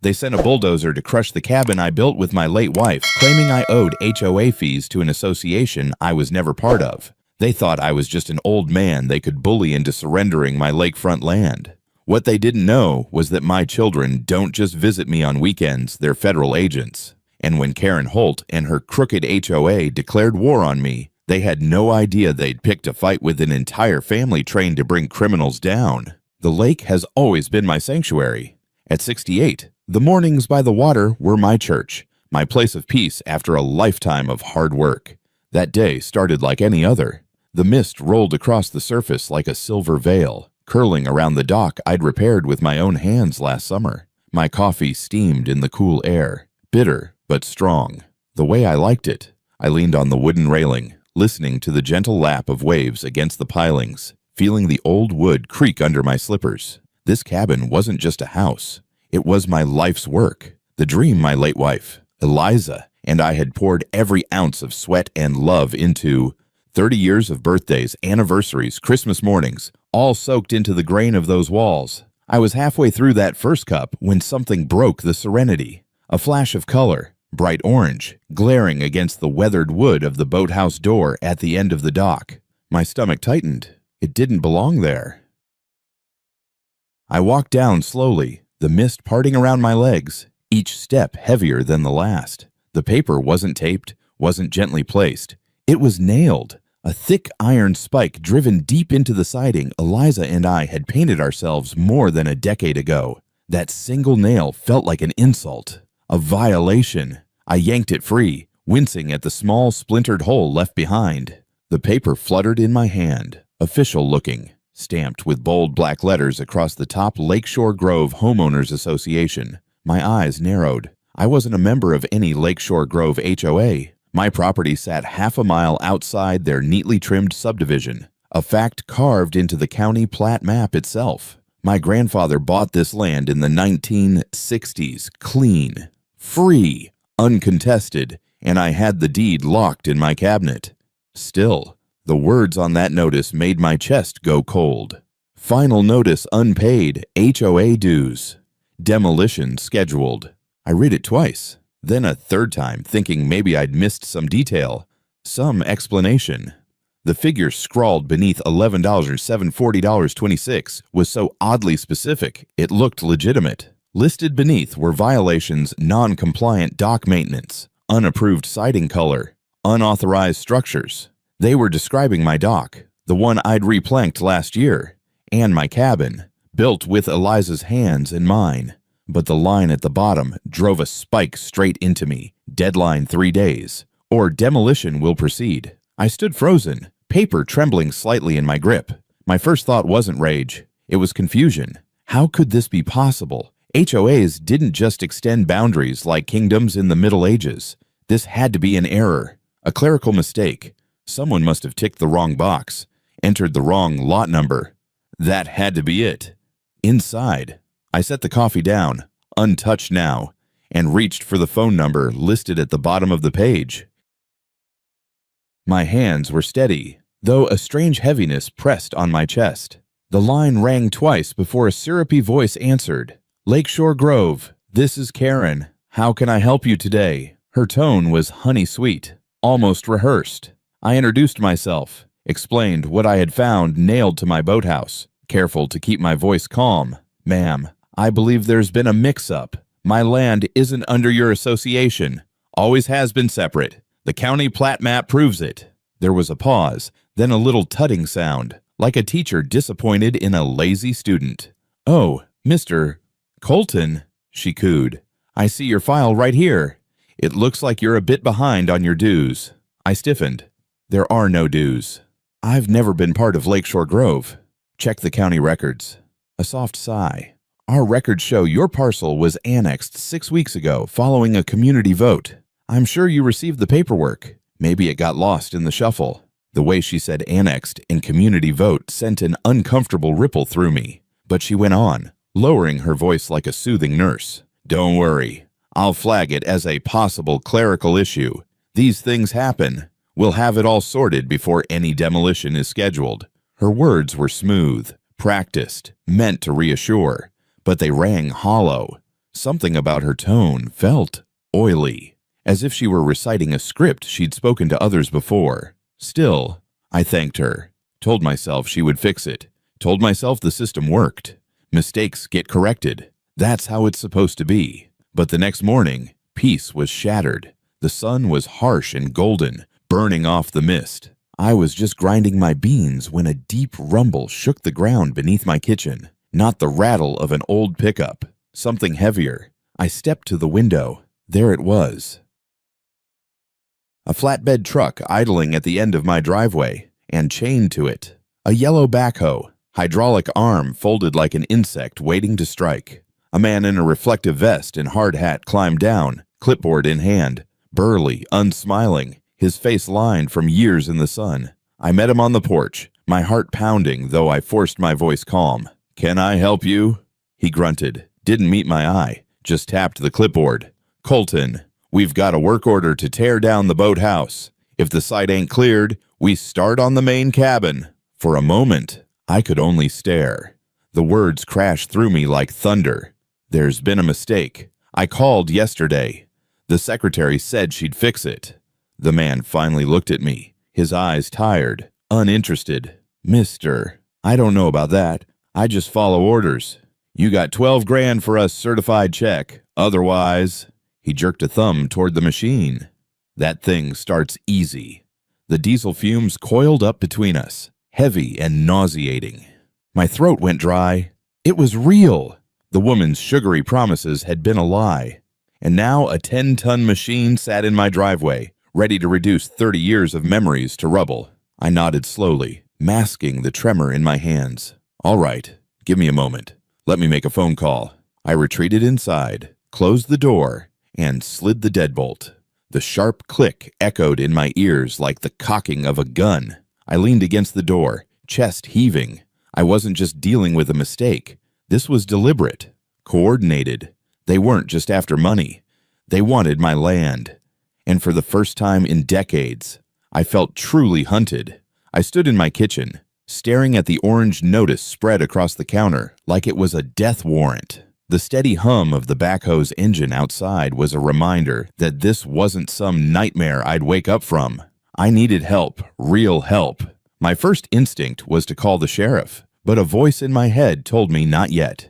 They sent a bulldozer to crush the cabin I built with my late wife, claiming I owed HOA fees to an association I was never part of. They thought I was just an old man they could bully into surrendering my lakefront land. What they didn't know was that my children don't just visit me on weekends, they're federal agents. And when Karen Holt and her crooked HOA declared war on me, they had no idea they'd picked a fight with an entire family trained to bring criminals down. The lake has always been my sanctuary. At 68, the mornings by the water were my church, my place of peace after a lifetime of hard work. That day started like any other. The mist rolled across the surface like a silver veil, curling around the dock I'd repaired with my own hands last summer. My coffee steamed in the cool air, bitter but strong, the way I liked it. I leaned on the wooden railing, listening to the gentle lap of waves against the pilings, feeling the old wood creak under my slippers. This cabin wasn't just a house. It was my life's work, the dream my late wife, Eliza, and I had poured every ounce of sweat and love into. 30 years of birthdays, anniversaries, Christmas mornings, all soaked into the grain of those walls. I was halfway through that first cup when something broke the serenity. A flash of color, bright orange, glaring against the weathered wood of the boathouse door at the end of the dock. My stomach tightened. It didn't belong there. I walked down slowly, the mist parting around my legs, each step heavier than the last. The paper wasn't taped, wasn't gently placed. It was nailed. A thick iron spike driven deep into the siding Eliza and I had painted ourselves more than a decade ago. That single nail felt like an insult, a violation. I yanked it free, wincing at the small splintered hole left behind. The paper fluttered in my hand, official looking, stamped with bold black letters across the top Lakeshore Grove Homeowners Association. My eyes narrowed. I wasn't a member of any Lakeshore Grove HOA. My property sat half a mile outside their neatly trimmed subdivision, a fact carved into the county plat map itself. My grandfather bought this land in the 1960s, clean, free, uncontested, and I had the deed locked in my cabinet. Still, the words on that notice made my chest go cold. Final notice unpaid, HOA dues. Demolition scheduled. I read it twice. Then a third time, thinking maybe I'd missed some detail, some explanation. The figure scrawled beneath $11,740.26 was so oddly specific, it looked legitimate. Listed beneath were violations: non-compliant dock maintenance, unapproved siding color, unauthorized structures. They were describing my dock, the one I'd replanked last year, and my cabin, built with Eliza's hands and mine. But the line at the bottom drove a spike straight into me. Deadline 3 days, or demolition will proceed. I stood frozen, paper trembling slightly in my grip. My first thought wasn't rage. It was confusion. How could this be possible? HOAs didn't just extend boundaries like kingdoms in the Middle Ages. This had to be an error, a clerical mistake. Someone must have ticked the wrong box, entered the wrong lot number. That had to be it. Inside, I set the coffee down, untouched now, and reached for the phone number listed at the bottom of the page. My hands were steady, though a strange heaviness pressed on my chest. The line rang twice before a syrupy voice answered. "Lakeshore Grove, this is Karen. How can I help you today?" Her tone was honey-sweet, almost rehearsed. I introduced myself, explained what I had found nailed to my boathouse, careful to keep my voice calm. "Ma'am, I believe there's been a mix-up. My land isn't under your association. Always has been separate. The county plat map proves it." There was a pause, then a little tutting sound, like a teacher disappointed in a lazy student. "Oh, Mr. Colton," she cooed. "I see your file right here. It looks like you're a bit behind on your dues." I stiffened. There are no dues. I've never been part of Lakeshore Grove. Check the county records. A soft sigh. Our records show your parcel was annexed 6 weeks ago following a community vote. I'm sure you received the paperwork. Maybe it got lost in the shuffle. The way she said annexed and community vote sent an uncomfortable ripple through me. But she went on, lowering her voice like a soothing nurse. "Don't worry. I'll flag it as a possible clerical issue. These things happen. We'll have it all sorted before any demolition is scheduled." Her words were smooth, practiced, meant to reassure, but they rang hollow. Something about her tone felt oily, as if she were reciting a script she'd spoken to others before. Still, I thanked her, told myself she would fix it, told myself the system worked. Mistakes get corrected. That's how it's supposed to be. But the next morning, peace was shattered. The sun was harsh and golden, burning off the mist. I was just grinding my beans when a deep rumble shook the ground beneath my kitchen. Not the rattle of an old pickup, something heavier. I stepped to the window. There it was. A flatbed truck idling at the end of my driveway, and chained to it. A yellow backhoe, hydraulic arm folded like an insect waiting to strike. A man in a reflective vest and hard hat climbed down, clipboard in hand, burly, unsmiling, his face lined from years in the sun. I met him on the porch, my heart pounding, though I forced my voice calm. "Can I help you?" He grunted, didn't meet my eye, just tapped the clipboard. "Colton, we've got a work order to tear down the boathouse. If the site ain't cleared, we start on the main cabin." For a moment, I could only stare. The words crashed through me like thunder. "There's been a mistake. I called yesterday. The secretary said she'd fix it." The man finally looked at me, his eyes tired, uninterested. "Mister, I don't know about that. I just follow orders. You got 12 grand for a certified check. Otherwise," he jerked a thumb toward the machine. "That thing starts easy." The diesel fumes coiled up between us, heavy and nauseating. My throat went dry. It was real. The woman's sugary promises had been a lie. And now a 10-ton machine sat in my driveway, ready to reduce 30 years of memories to rubble. I nodded slowly, masking the tremor in my hands. "All right, give me a moment. Let me make a phone call." I retreated inside, closed the door, and slid the deadbolt. The sharp click echoed in my ears like the cocking of a gun. I leaned against the door, chest heaving. I wasn't just dealing with a mistake. This was deliberate, coordinated. They weren't just after money. They wanted my land. And for the first time in decades, I felt truly hunted. I stood in my kitchen, staring at the orange notice spread across the counter like it was a death warrant. The steady hum of the backhoe's engine outside was a reminder that this wasn't some nightmare I'd wake up from. I needed help, real help. My first instinct was to call the sheriff, but a voice in my head told me not yet.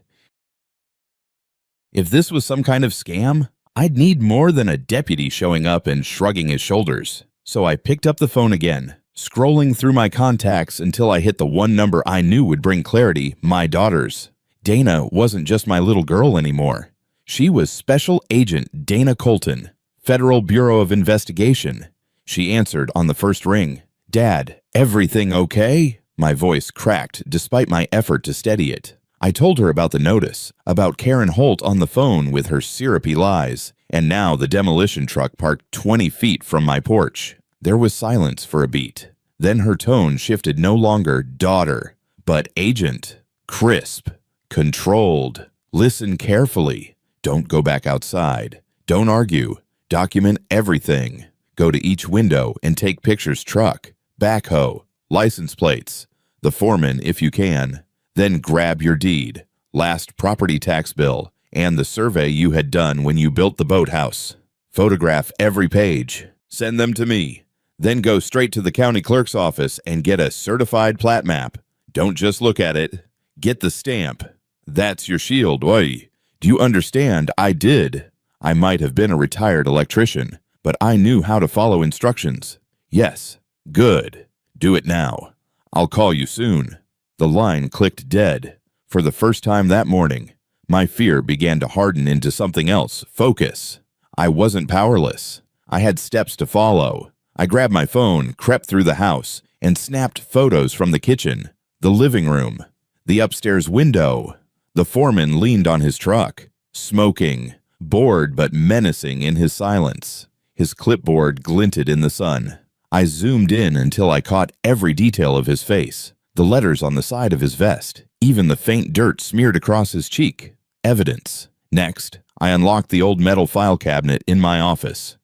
If this was some kind of scam, I'd need more than a deputy showing up and shrugging his shoulders. So I picked up the phone again, scrolling through my contacts until I hit the one number I knew would bring clarity, my daughter's. Dana wasn't just my little girl anymore. She was Special Agent Dana Colton, Federal Bureau of Investigation. She answered on the first ring. "Dad, everything okay?" My voice cracked despite my effort to steady it. I told her about the notice, about Karen Holt on the phone with her syrupy lies, and now the demolition truck parked 20 feet from my porch. There was silence for a beat. Then her tone shifted, no longer daughter, but agent. Crisp, controlled. "Listen carefully. Don't go back outside. Don't argue. Document everything. Go to each window and take pictures: truck, backhoe, license plates, the foreman if you can. Then grab your deed, last property tax bill, and the survey you had done when you built the boathouse. Photograph every page. Send them to me. Then go straight to the county clerk's office and get a certified plat map. Don't just look at it. Get the stamp. That's your shield, oi. Do you understand? I did. I might have been a retired electrician, but I knew how to follow instructions. Yes. Good. Do it now. I'll call you soon." The line clicked dead. For the first time that morning, my fear began to harden into something else: focus. I wasn't powerless. I had steps to follow. I grabbed my phone, crept through the house, and snapped photos from the kitchen, the living room, the upstairs window. The foreman leaned on his truck, smoking, bored but menacing in his silence. His clipboard glinted in the sun. I zoomed in until I caught every detail of his face, the letters on the side of his vest, even the faint dirt smeared across his cheek. Evidence. Next, I unlocked the old metal file cabinet in my office.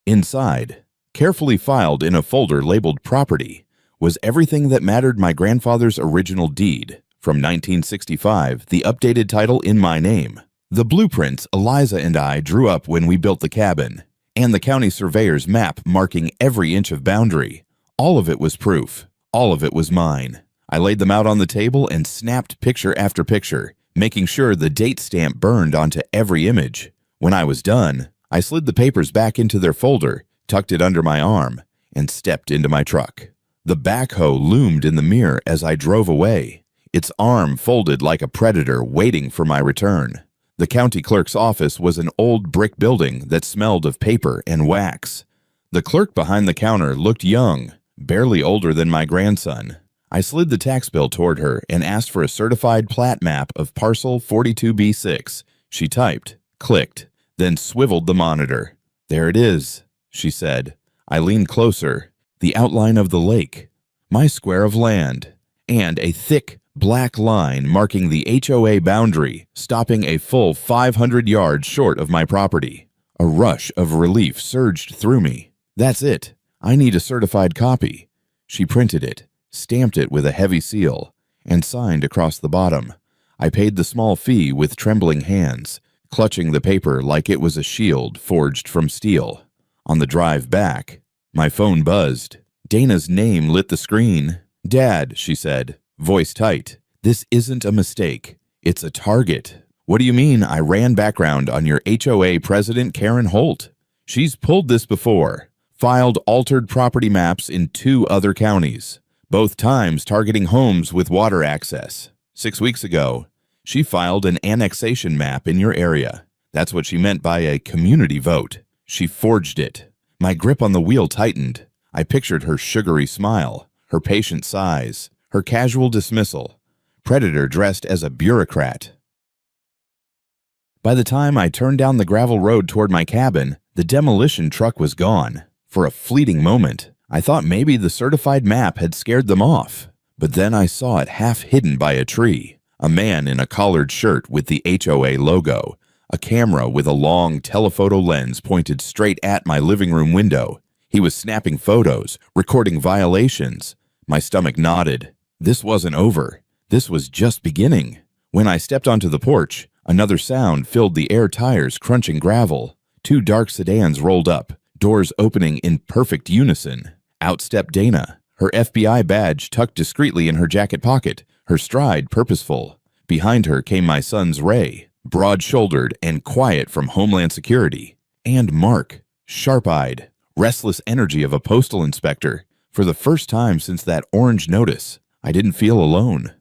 Inside, carefully filed in a folder labeled Property, was everything that mattered: my grandfather's original deed, from 1965, the updated title in my name, The blueprints Eliza and I drew up when we built the cabin, and the county surveyor's map marking every inch of boundary. All of it was proof. All of it was mine. I laid them out on the table and snapped picture after picture, making sure the date stamp burned onto every image. When I was done, I slid the papers back into their folder, tucked it under my arm, and stepped into my truck. The backhoe loomed in the mirror as I drove away, its arm folded like a predator waiting for my return. The county clerk's office was an old brick building that smelled of paper and wax. The clerk behind the counter looked young, barely older than my grandson. I slid the tax bill toward her and asked for a certified plat map of parcel 42B6. She typed, clicked, then swiveled the monitor. "There it is," she said. I leaned closer. The outline of the lake, my square of land, and a thick, black line marking the HOA boundary, stopping a full 500 yards short of my property. A rush of relief surged through me. That's it. I need a certified copy. She printed it, stamped it with a heavy seal, and signed across the bottom. I paid the small fee with trembling hands, clutching the paper like it was a shield forged from steel. On the drive back, my phone buzzed. Dana's name lit the screen. "Dad," she said, voice tight, "this isn't a mistake. It's a target." "What do you mean?" I ran background on your HOA president, Karen Holt. "She's pulled this before. Filed altered property maps in 2 other counties, both times targeting homes with water access. 6 weeks ago, she filed an annexation map in your area. That's what she meant by a community vote. She forged it." My grip on the wheel tightened. I pictured her sugary smile, her patient sighs, her casual dismissal. Predator dressed as a bureaucrat. By the time I turned down the gravel road toward my cabin, the demolition truck was gone. For a fleeting moment, I thought maybe the certified map had scared them off. But then I saw it half hidden by a tree. A man in a collared shirt with the HOA logo. A camera with a long telephoto lens pointed straight at my living room window. He was snapping photos, recording violations. My stomach knotted. This wasn't over. This was just beginning. When I stepped onto the porch, another sound filled the air, tires crunching gravel. 2 dark sedans rolled up, doors opening in perfect unison. Out stepped Dana, her FBI badge tucked discreetly in her jacket pocket, her stride purposeful. Behind her came my son's Ray, broad-shouldered and quiet from Homeland Security. And Mark, sharp-eyed, restless energy of a postal inspector. For the first time since that orange notice, I didn't feel alone.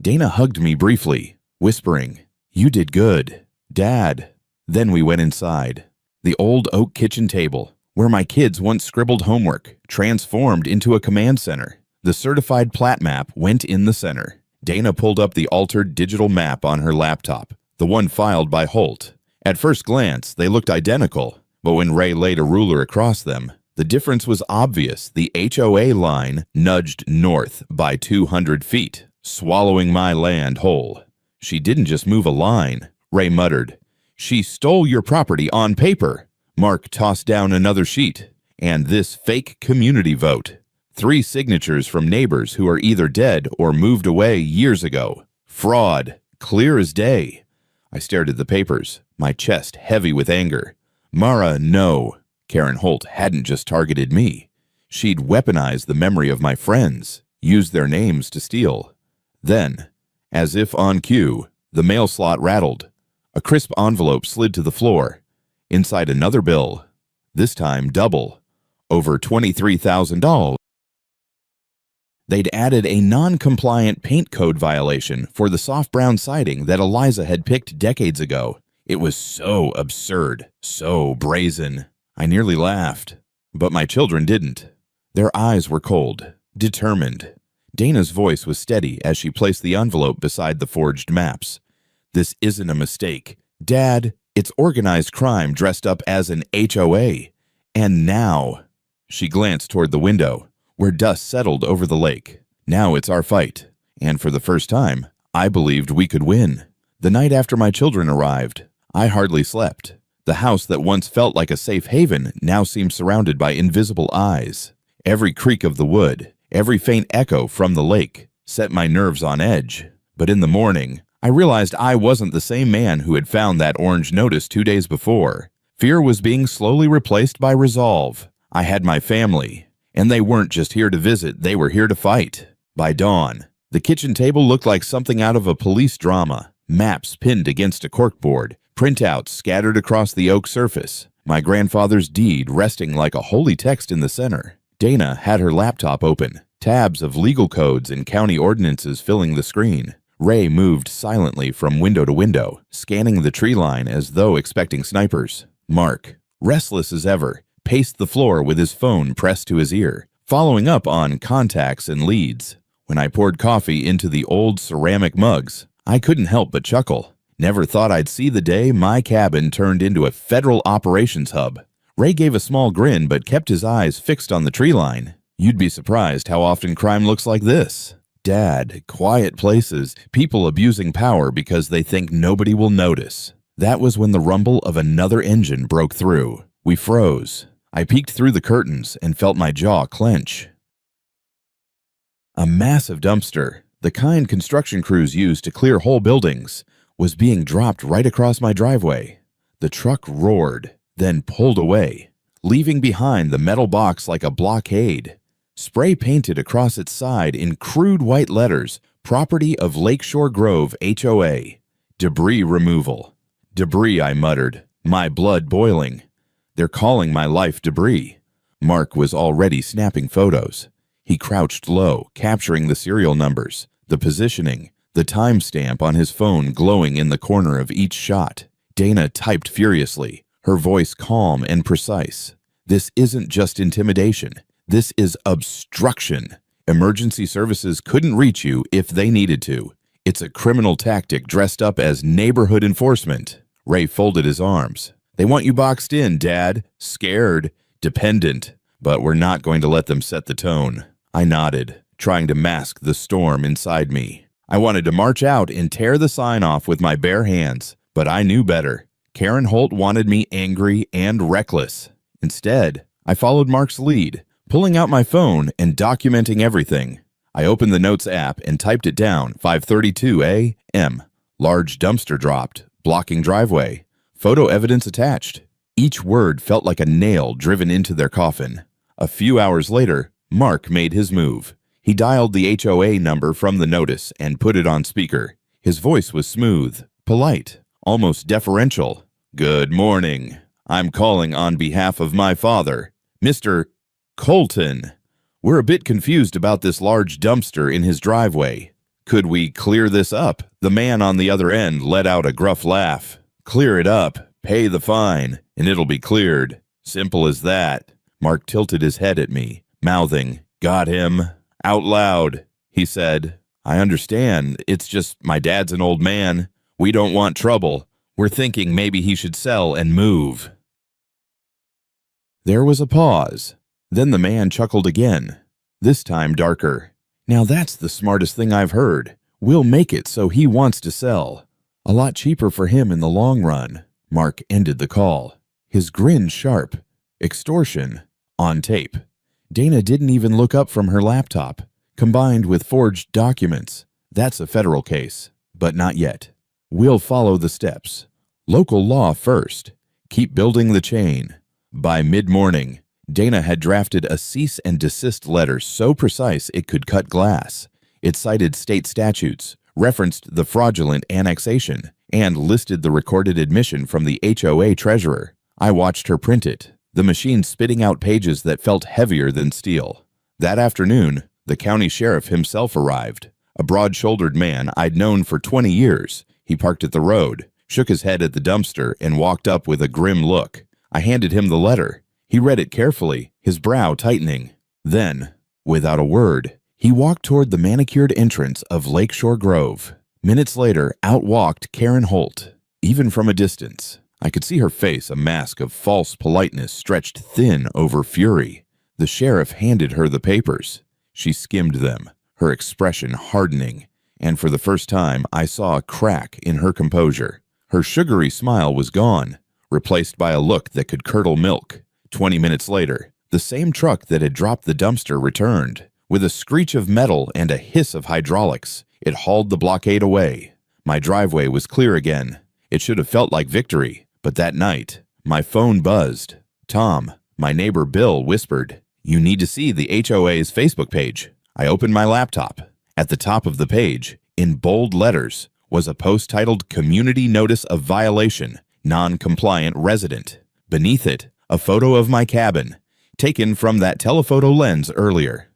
Dana hugged me briefly, whispering, "You did good, Dad." Then we went inside. The old oak kitchen table, where my kids once scribbled homework, transformed into a command center. The certified plat map went in the center. Dana pulled up the altered digital map on her laptop, the one filed by Holt. At first glance, they looked identical, but when Ray laid a ruler across them, the difference was obvious. The HOA line nudged north by 200 feet, swallowing my land whole. "She didn't just move a line," Ray muttered. "She stole your property on paper." Mark tossed down another sheet. "And this fake community vote. 3 signatures from neighbors who are either dead or moved away years ago. Fraud, clear as day." I stared at the papers, my chest heavy with anger. Mara, no. Karen Holt hadn't just targeted me. She'd weaponized the memory of my friends, used their names to steal. Then, as if on cue, the mail slot rattled. A crisp envelope slid to the floor. Inside another bill, this time double, over $23,000. They'd added a non-compliant paint code violation for the soft brown siding that Eliza had picked decades ago. It was so absurd, so brazen. I nearly laughed, but my children didn't. Their eyes were cold, determined. Dana's voice was steady as she placed the envelope beside the forged maps. "This isn't a mistake. Dad, it's organized crime dressed up as an HOA. And now," she glanced toward the window, where dust settled over the lake. "Now it's our fight. And for the first time, I believed we could win." The night after my children arrived, I hardly slept. The house that once felt like a safe haven now seemed surrounded by invisible eyes. Every creak of the wood, every faint echo from the lake, set my nerves on edge. But in the morning, I realized I wasn't the same man who had found that orange notice 2 days before. Fear was being slowly replaced by resolve. I had my family, and they weren't just here to visit, they were here to fight. By dawn, the kitchen table looked like something out of a police drama. Maps pinned against a corkboard, printouts scattered across the oak surface, my grandfather's deed resting like a holy text in the center. Dana had her laptop open, tabs of legal codes and county ordinances filling the screen. Ray moved silently from window to window, scanning the tree line as though expecting snipers. Mark, restless as ever, paced the floor with his phone pressed to his ear, following up on contacts and leads. When I poured coffee into the old ceramic mugs, I couldn't help but chuckle. Never thought I'd see the day my cabin turned into a federal operations hub. Ray gave a small grin but kept his eyes fixed on the tree line. You'd be surprised how often crime looks like this. Dad, quiet places, people abusing power because they think nobody will notice. That was when the rumble of another engine broke through. We froze. I peeked through the curtains and felt my jaw clench. A massive dumpster, the kind construction crews use to clear whole buildings, was being dropped right across my driveway. The truck roared, then pulled away, leaving behind the metal box like a blockade. Spray painted across its side in crude white letters, property of Lakeshore Grove HOA. Debris removal. Debris, I muttered, my blood boiling. They're calling my life debris. Mark was already snapping photos. He crouched low, capturing the serial numbers, the positioning, the timestamp on his phone glowing in the corner of each shot. Dana typed furiously, her voice calm and precise. This isn't just intimidation. This is obstruction. Emergency services couldn't reach you if they needed to. It's a criminal tactic dressed up as neighborhood enforcement. Ray folded his arms. They want you boxed in, Dad. Scared. Dependent. But we're not going to let them set the tone. I nodded, trying to mask the storm inside me. I wanted to march out and tear the sign off with my bare hands, but I knew better. Karen Holt wanted me angry and reckless. Instead, I followed Mark's lead, pulling out my phone and documenting everything. I opened the Notes app and typed it down, 5:32 a.m. Large dumpster dropped, blocking driveway. Photo evidence attached. Each word felt like a nail driven into their coffin. A few hours later, Mark made his move. He dialed the HOA number from the notice and put it on speaker. His voice was smooth, polite, almost deferential. Good morning. I'm calling on behalf of my father, Mr. Colton. We're a bit confused about this large dumpster in his driveway. Could we clear this up? The man on the other end let out a gruff laugh. Clear it up, pay the fine, and it'll be cleared. Simple as that. Mark tilted his head at me, mouthing, "Got him." Out loud, he said, "I understand. It's just my dad's an old man. We don't want trouble. We're thinking maybe he should sell and move." There was a pause. Then the man chuckled again, this time darker. "Now that's the smartest thing I've heard. We'll make it so he wants to sell. A lot cheaper for him in the long run." Mark ended the call, his grin sharp. Extortion. On tape. Dana didn't even look up from her laptop. Combined with forged documents. That's a federal case. But not yet. We'll follow the steps. Local law first. Keep building the chain. By mid-morning, Dana had drafted a cease and desist letter so precise it could cut glass. It cited state statutes, referenced the fraudulent annexation, and listed the recorded admission from the HOA treasurer. I watched her print it, the machine spitting out pages that felt heavier than steel. That afternoon, the county sheriff himself arrived, a broad-shouldered man I'd known for 20 years. He parked at the road, shook his head at the dumpster, and walked up with a grim look. I handed him the letter. He read it carefully, his brow tightening. Then, without a word, he walked toward the manicured entrance of Lakeshore Grove. Minutes later, out walked Karen Holt. Even from a distance, I could see her face, a mask of false politeness stretched thin over fury. The sheriff handed her the papers. She skimmed them, her expression hardening, and for the first time I saw a crack in her composure. Her sugary smile was gone, replaced by a look that could curdle milk. 20 minutes later, the same truck that had dropped the dumpster returned. With a screech of metal and a hiss of hydraulics, it hauled the blockade away. My driveway was clear again. It should have felt like victory, but that night, my phone buzzed. Tom, my neighbor Bill, whispered, "You need to see the HOA's Facebook page." I opened my laptop. At the top of the page, in bold letters, was a post titled "Community Notice of Violation, Non-Compliant Resident." Beneath it, a photo of my cabin, taken from that telephoto lens earlier.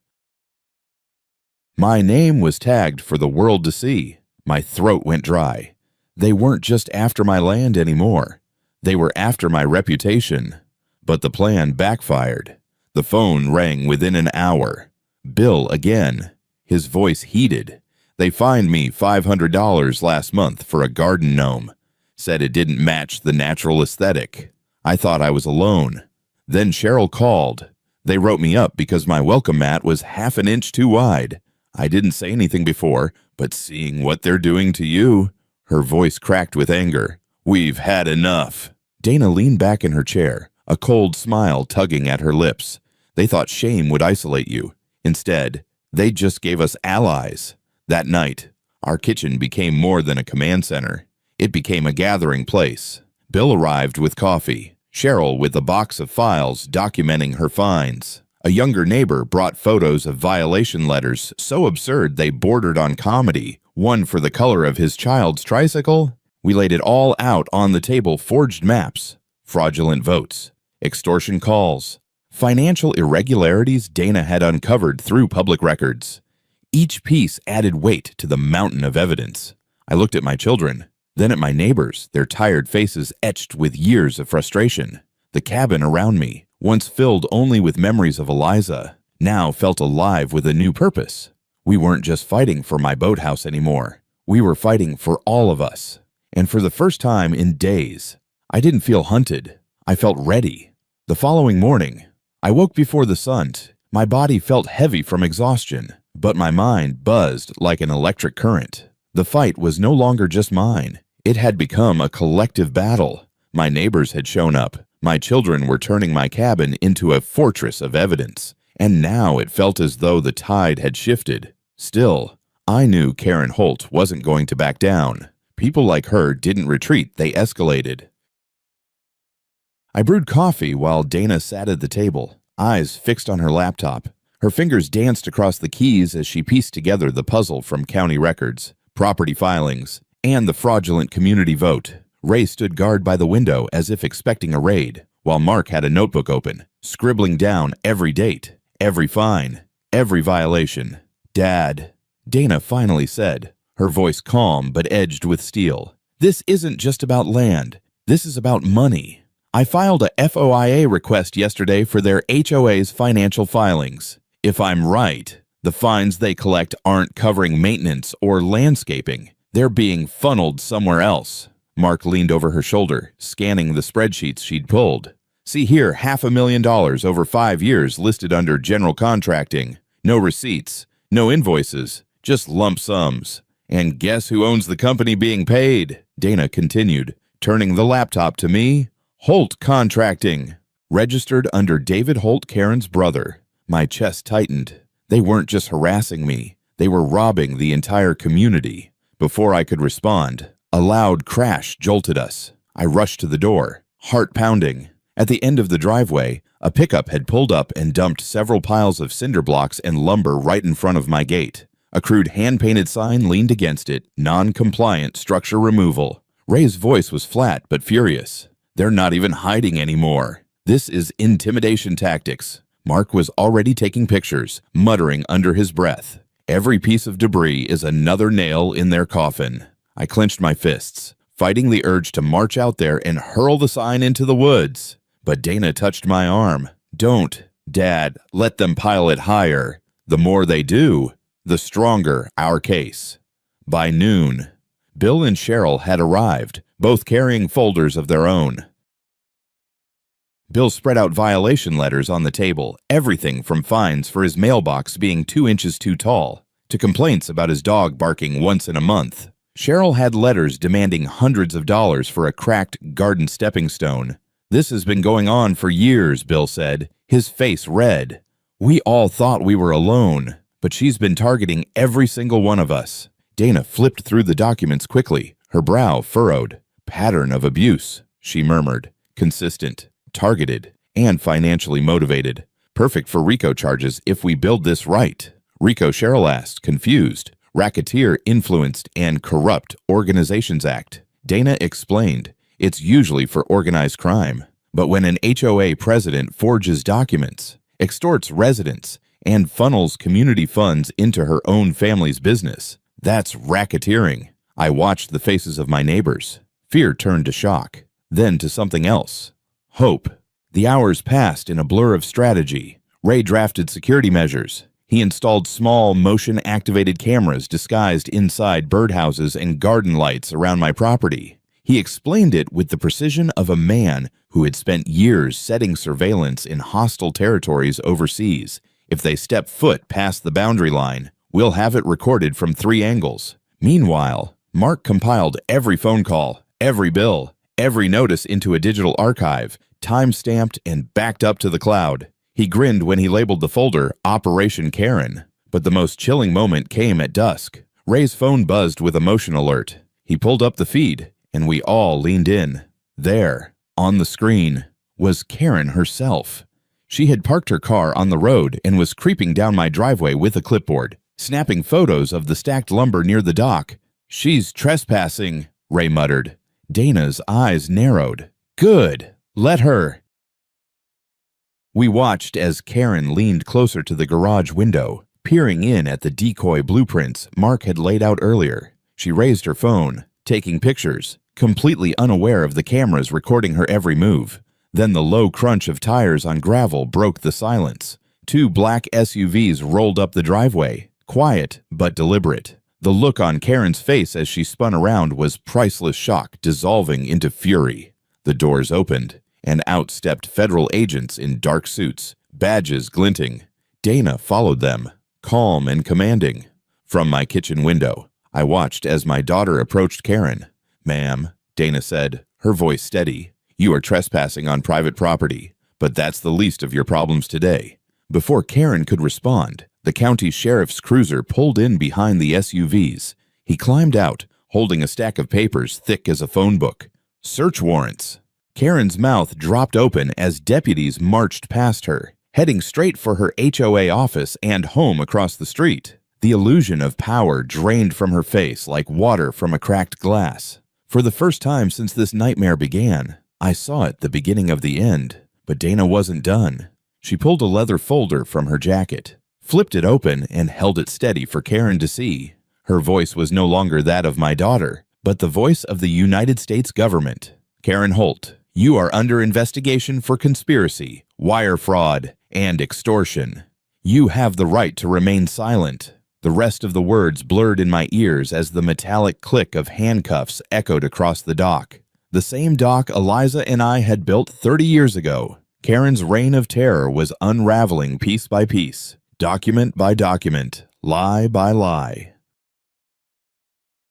My name was tagged for the world to see. My throat went dry. They weren't just after my land anymore. They were after my reputation. But the plan backfired. The phone rang within an hour. Bill again. His voice heated. "They fined me $500 last month for a garden gnome. Said it didn't match the natural aesthetic." I thought I was alone. Then Cheryl called. They wrote me up because my welcome mat was half an inch too wide. I didn't say anything before, but seeing what they're doing to you. Her voice cracked with anger. "We've had enough." Dana leaned back in her chair, a cold smile tugging at her lips. They thought shame would isolate you. Instead, they just gave us allies. That night, our kitchen became more than a command center. It became a gathering place. Bill arrived with coffee. Cheryl with a box of files documenting her fines. A younger neighbor brought photos of violation letters so absurd they bordered on comedy, one for the color of his child's tricycle. We laid it all out on the table: forged maps, fraudulent votes, extortion calls, financial irregularities Dana had uncovered through public records. Each piece added weight to the mountain of evidence. I looked at my children, then at my neighbors, their tired faces etched with years of frustration. The cabin around me, once filled only with memories of Eliza, now felt alive with a new purpose. We weren't just fighting for my boathouse anymore. We were fighting for all of us. And for the first time in days, I didn't feel hunted. I felt ready. The following morning, I woke before the sun. My body felt heavy from exhaustion, but my mind buzzed like an electric current. The fight was no longer just mine. It had become a collective battle. My neighbors had shown up. My children were turning my cabin into a fortress of evidence. And now it felt as though the tide had shifted. Still, I knew Karen Holt wasn't going to back down. People like her didn't retreat, they escalated. I brewed coffee while Dana sat at the table, eyes fixed on her laptop. Her fingers danced across the keys as she pieced together the puzzle from county records, property filings, and the fraudulent community vote. Ray stood guard by the window as if expecting a raid, while Mark had a notebook open, scribbling down every date, every fine, every violation. "Dad," Dana finally said, her voice calm but edged with steel. "This isn't just about land. This is about money. I filed a FOIA request yesterday for their HOA's financial filings. If I'm right, the fines they collect aren't covering maintenance or landscaping. They're being funneled somewhere else." Mark leaned over her shoulder, scanning the spreadsheets she'd pulled. "See here, $500,000 over 5 years listed under general contracting. No receipts, no invoices, just lump sums. And guess who owns the company being paid?" Dana continued, turning the laptop to me. "Holt Contracting, registered under David Holt, Karen's brother." My chest tightened. They weren't just harassing me. They were robbing the entire community. Before I could respond, a loud crash jolted us. I rushed to the door, heart pounding. At the end of the driveway, a pickup had pulled up and dumped several piles of cinder blocks and lumber right in front of my gate. A crude hand-painted sign leaned against it: "Non-compliant structure removal." Ray's voice was flat but furious. "They're not even hiding anymore. This is intimidation tactics." Mark was already taking pictures, muttering under his breath. "Every piece of debris is another nail in their coffin." I clenched my fists, fighting the urge to march out there and hurl the sign into the woods. But Dana touched my arm. "Don't, Dad. Let them pile it higher. The more they do, the stronger our case." By noon, Bill and Cheryl had arrived, both carrying folders of their own. Bill spread out violation letters on the table, everything from fines for his mailbox being 2 inches too tall, to complaints about his dog barking once in a month. Cheryl had letters demanding hundreds of dollars for a cracked garden stepping stone. "This has been going on for years," Bill said, his face red. "We all thought we were alone, but she's been targeting every single one of us." Dana flipped through the documents quickly, her brow furrowed. Pattern of abuse, she murmured. Consistent, targeted, and financially motivated. Perfect for RICO charges if we build this right. RICO, Cheryl asked, confused. Racketeer Influenced and Corrupt Organizations Act. Dana explained, it's usually for organized crime. But when an HOA president forges documents, extorts residents, and funnels community funds into her own family's business, that's racketeering. I watched the faces of my neighbors. Fear turned to shock, then to something else. Hope. The hours passed in a blur of strategy. Ray drafted security measures. He installed small, motion-activated cameras disguised inside birdhouses and garden lights around my property. He explained it with the precision of a man who had spent years setting surveillance in hostile territories overseas. If they step foot past the boundary line, we'll have it recorded from 3 angles. Meanwhile, Mark compiled every phone call, every bill, every notice into a digital archive, time-stamped and backed up to the cloud. He grinned when he labeled the folder Operation Karen. But the most chilling moment came at dusk. Ray's phone buzzed with a motion alert. He pulled up the feed, and we all leaned in. There, on the screen, was Karen herself. She had parked her car on the road and was creeping down my driveway with a clipboard, snapping photos of the stacked lumber near the dock. She's trespassing, Ray muttered. Dana's eyes narrowed. Good. Let her. We watched as Karen leaned closer to the garage window, peering in at the decoy blueprints Mark had laid out earlier. She raised her phone, taking pictures, completely unaware of the cameras recording her every move. Then the low crunch of tires on gravel broke the silence. 2 black SUVs rolled up the driveway, quiet but deliberate. The look on Karen's face as she spun around was priceless shock dissolving into fury. The doors opened, and out stepped federal agents in dark suits, badges glinting. Dana followed them, calm and commanding. From my kitchen window, I watched as my daughter approached Karen. Ma'am, Dana said, her voice steady. You are trespassing on private property, but that's the least of your problems today. Before Karen could respond, the county sheriff's cruiser pulled in behind the SUVs. He climbed out, holding a stack of papers thick as a phone book. Search warrants. Karen's mouth dropped open as deputies marched past her, heading straight for her HOA office and home across the street. The illusion of power drained from her face like water from a cracked glass. For the first time since this nightmare began, I saw it the beginning of the end. But Dana wasn't done. She pulled a leather folder from her jacket, flipped it open, and held it steady for Karen to see. Her voice was no longer that of my daughter, but the voice of the United States government. Karen Holt, you are under investigation for conspiracy, wire fraud, and extortion. You have the right to remain silent. The rest of the words blurred in my ears as the metallic click of handcuffs echoed across the dock. The same dock Eliza and I had built 30 years ago. Karen's reign of terror was unraveling piece by piece, document by document, lie by lie.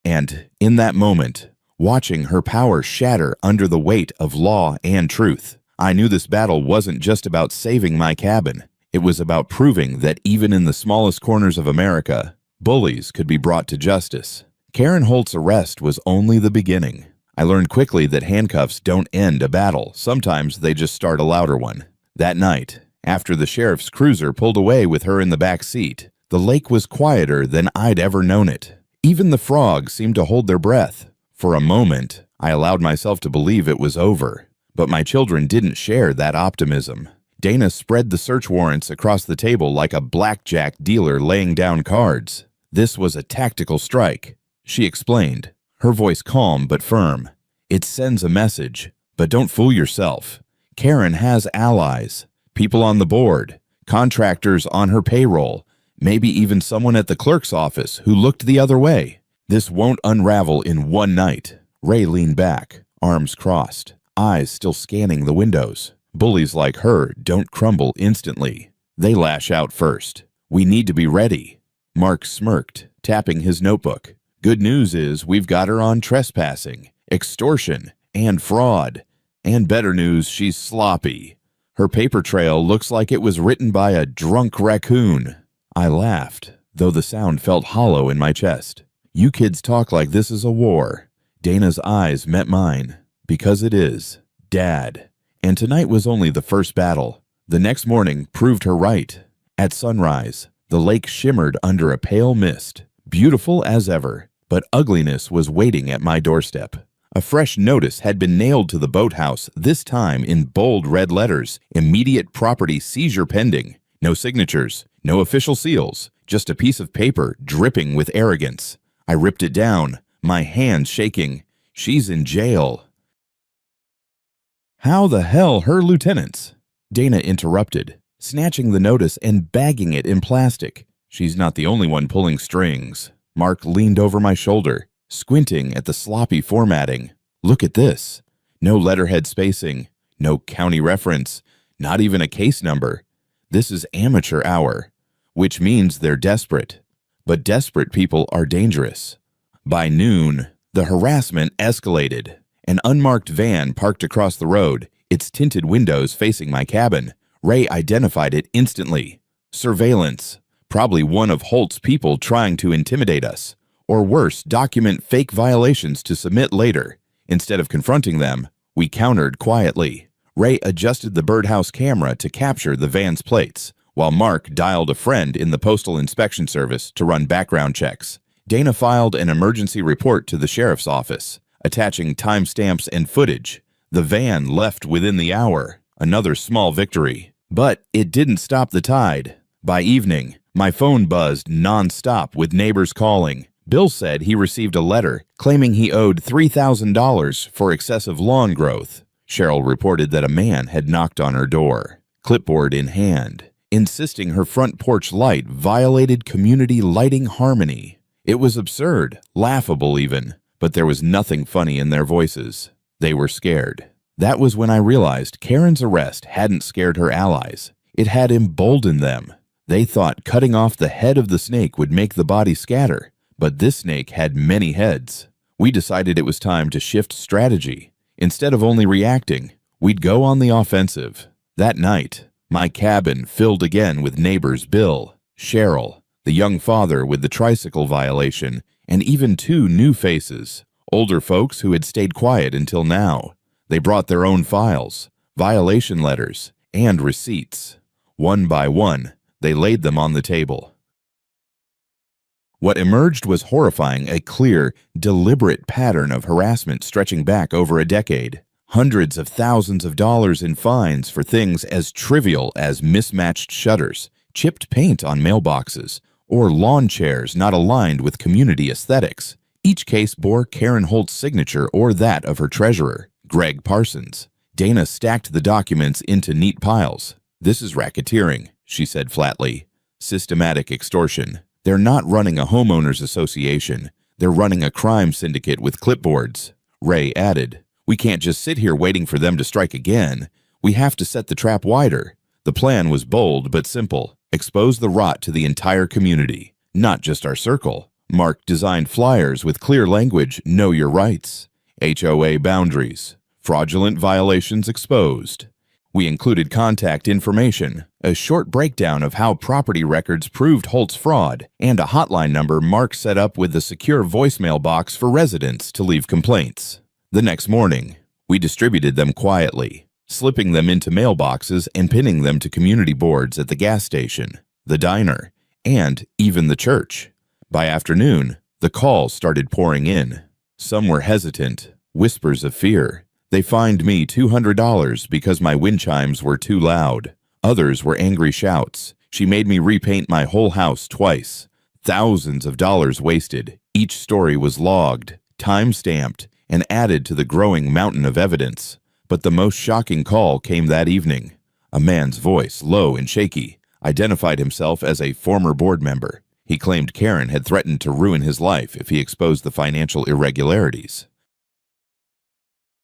And in that moment, watching her power shatter under the weight of law and truth, I knew this battle wasn't just about saving my cabin. It was about proving that even in the smallest corners of America, bullies could be brought to justice. Karen Holt's arrest was only the beginning. I learned quickly that handcuffs don't end a battle. Sometimes they just start a louder one. That night, after the sheriff's cruiser pulled away with her in the back seat, the lake was quieter than I'd ever known it. Even the frogs seemed to hold their breath. For a moment, I allowed myself to believe it was over. But my children didn't share that optimism. Dana spread the search warrants across the table like a blackjack dealer laying down cards. This was a tactical strike, she explained, her voice calm but firm. It sends a message, but don't fool yourself. Karen has allies, people on the board, contractors on her payroll, maybe even someone at the clerk's office who looked the other way. This won't unravel in one night. Ray leaned back, arms crossed, eyes still scanning the windows. Bullies like her don't crumble instantly. They lash out first. We need to be ready. Mark smirked, tapping his notebook. Good news is we've got her on trespassing, extortion, and fraud. And better news, she's sloppy. Her paper trail looks like it was written by a drunk raccoon. I laughed, though the sound felt hollow in my chest. You kids talk like this is a war. Dana's eyes met mine. Because it is. Dad. And tonight was only the first battle. The next morning proved her right. At sunrise, the lake shimmered under a pale mist, beautiful as ever, but ugliness was waiting at my doorstep. A fresh notice had been nailed to the boathouse, this time in bold red letters, immediate property seizure pending. No signatures, no official seals, just a piece of paper dripping with arrogance. I ripped it down, my hands shaking. She's in jail. How the hell her lieutenants? Dana interrupted, snatching the notice and bagging it in plastic. She's not the only one pulling strings. Mark leaned over my shoulder, squinting at the sloppy formatting. Look at this. No letterhead spacing, no county reference, not even a case number. This is amateur hour, which means they're desperate. But desperate people are dangerous. By noon, the harassment escalated. An unmarked van parked across the road, its tinted windows facing my cabin. Ray identified it instantly. Surveillance. Probably one of Holt's people trying to intimidate us. Or worse, document fake violations to submit later. Instead of confronting them, we countered quietly. Ray adjusted the birdhouse camera to capture the van's plates, while Mark dialed a friend in the Postal Inspection Service to run background checks. Dana filed an emergency report to the sheriff's office, attaching timestamps and footage. The van left within the hour, another small victory. But it didn't stop the tide. By evening, my phone buzzed non-stop with neighbors calling. Bill said he received a letter claiming he owed $3,000 for excessive lawn growth. Cheryl reported that a man had knocked on her door, clipboard in hand, insisting her front porch light violated community lighting harmony. It was absurd, laughable even, but there was nothing funny in their voices. They were scared. That was when I realized Karen's arrest hadn't scared her allies. It had emboldened them. They thought cutting off the head of the snake would make the body scatter, but this snake had many heads. We decided it was time to shift strategy. Instead of only reacting, we'd go on the offensive. That night, my cabin filled again with neighbors Bill, Cheryl, the young father with the tricycle violation, and even two new faces, older folks who had stayed quiet until now. They brought their own files, violation letters, and receipts. One by one, they laid them on the table. What emerged was horrifying, a clear, deliberate pattern of harassment stretching back over a decade. Hundreds of thousands of dollars in fines for things as trivial as mismatched shutters, chipped paint on mailboxes, or lawn chairs not aligned with community aesthetics. Each case bore Karen Holt's signature or that of her treasurer, Greg Parsons. Dana stacked the documents into neat piles. "This is racketeering," she said flatly. "Systematic extortion. They're not running a homeowners association. They're running a crime syndicate with clipboards." Ray added, "We can't just sit here waiting for them to strike again. We have to set the trap wider." The plan was bold but simple. Expose the rot to the entire community, not just our circle. Mark designed flyers with clear language, know your rights, HOA boundaries, fraudulent violations exposed. We included contact information, a short breakdown of how property records proved Holt's fraud, and a hotline number Mark set up with a secure voicemail box for residents to leave complaints. The next morning, we distributed them quietly, slipping them into mailboxes and pinning them to community boards at the gas station, the diner, and even the church. By afternoon, the calls started pouring in. Some were hesitant, whispers of fear. They fined me $200 because my wind chimes were too loud. Others were angry shouts. She made me repaint my whole house twice. Thousands of dollars wasted. Each story was logged, time-stamped, and added to the growing mountain of evidence. But the most shocking call came that evening. A man's voice, low and shaky, identified himself as a former board member. He claimed Karen had threatened to ruin his life if he exposed the financial irregularities.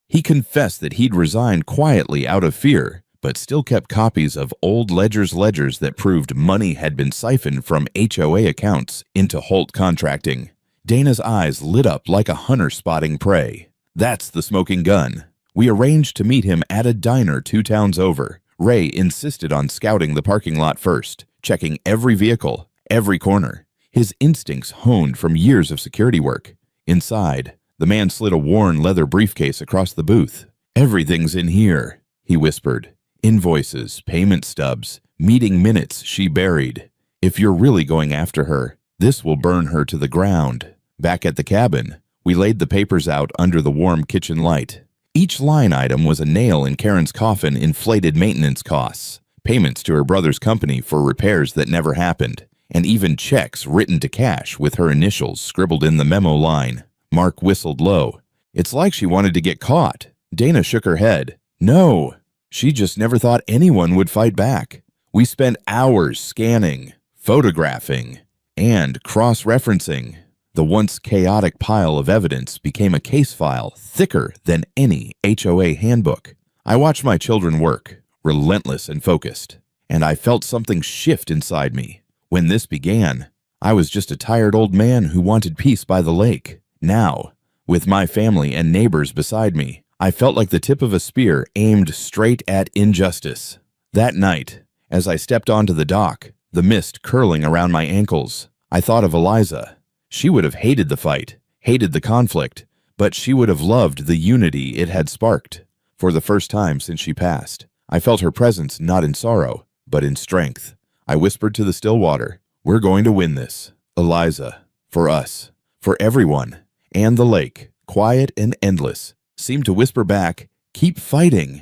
He confessed that he'd resigned quietly out of fear, but still kept copies of old ledgers that proved money had been siphoned from HOA accounts into Holt Contracting. Dana's eyes lit up like a hunter spotting prey. That's the smoking gun. We arranged to meet him at a diner 2 towns over. Ray insisted on scouting the parking lot first, checking every vehicle, every corner. his instincts honed from years of security work. Inside, the man slid a worn leather briefcase across the booth. "Everything's in here," he whispered. "Invoices, payment stubs, meeting minutes she buried. If you're really going after her, this will burn her to the ground." Back at the cabin, we laid the papers out under the warm kitchen light. Each line item was a nail in Karen's coffin: inflated maintenance costs, payments to her brother's company for repairs that never happened, and even checks written to cash with her initials scribbled in the memo line. Mark whistled low. "It's like she wanted to get caught." Dana shook her head. "No, she just never thought anyone would fight back. We spent hours scanning, photographing, and cross-referencing. The once chaotic pile of evidence became a case file thicker than any HOA handbook. I watched my children work, relentless and focused, and I felt something shift inside me. When this began, I was just a tired old man who wanted peace by the lake. Now, with my family and neighbors beside me, I felt like the tip of a spear aimed straight at injustice. That night, as I stepped onto the dock, the mist curling around my ankles, I thought of Eliza. She would have hated the fight, hated the conflict, but she would have loved the unity it had sparked. For the first time since she passed, I felt her presence not in sorrow, but in strength. I whispered to the still water, "We're going to win this, Eliza, for us, for everyone." And the lake, quiet and endless, seemed to whisper back, "Keep fighting."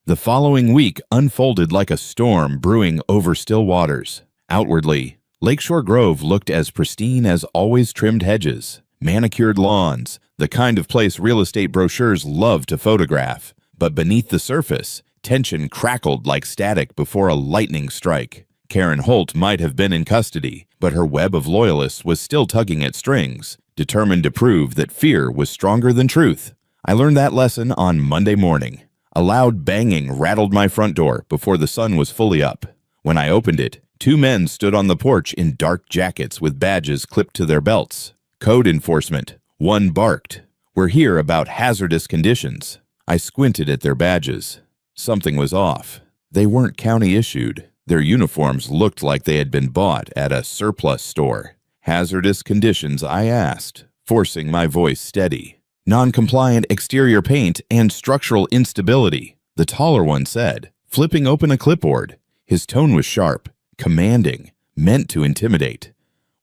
The following week unfolded like a storm brewing over still waters. Outwardly, Lakeshore Grove looked as pristine as always trimmed hedges, manicured lawns, the kind of place real estate brochures love to photograph. But beneath the surface, tension crackled like static before a lightning strike. Karen Holt might have been in custody, but her web of loyalists was still tugging at strings, determined to prove that fear was stronger than truth. I learned that lesson on Monday morning. A loud banging rattled my front door before the sun was fully up. When I opened it, 2 men stood on the porch in dark jackets with badges clipped to their belts. Code enforcement. One barked, "We're here about hazardous conditions." I squinted at their badges. Something was off. They weren't county issued. Their uniforms looked like they had been bought at a surplus store. "Hazardous conditions?" I asked, forcing my voice steady. "Non-compliant exterior paint and structural instability," the taller one said, flipping open a clipboard. His tone was sharp, commanding, meant to intimidate.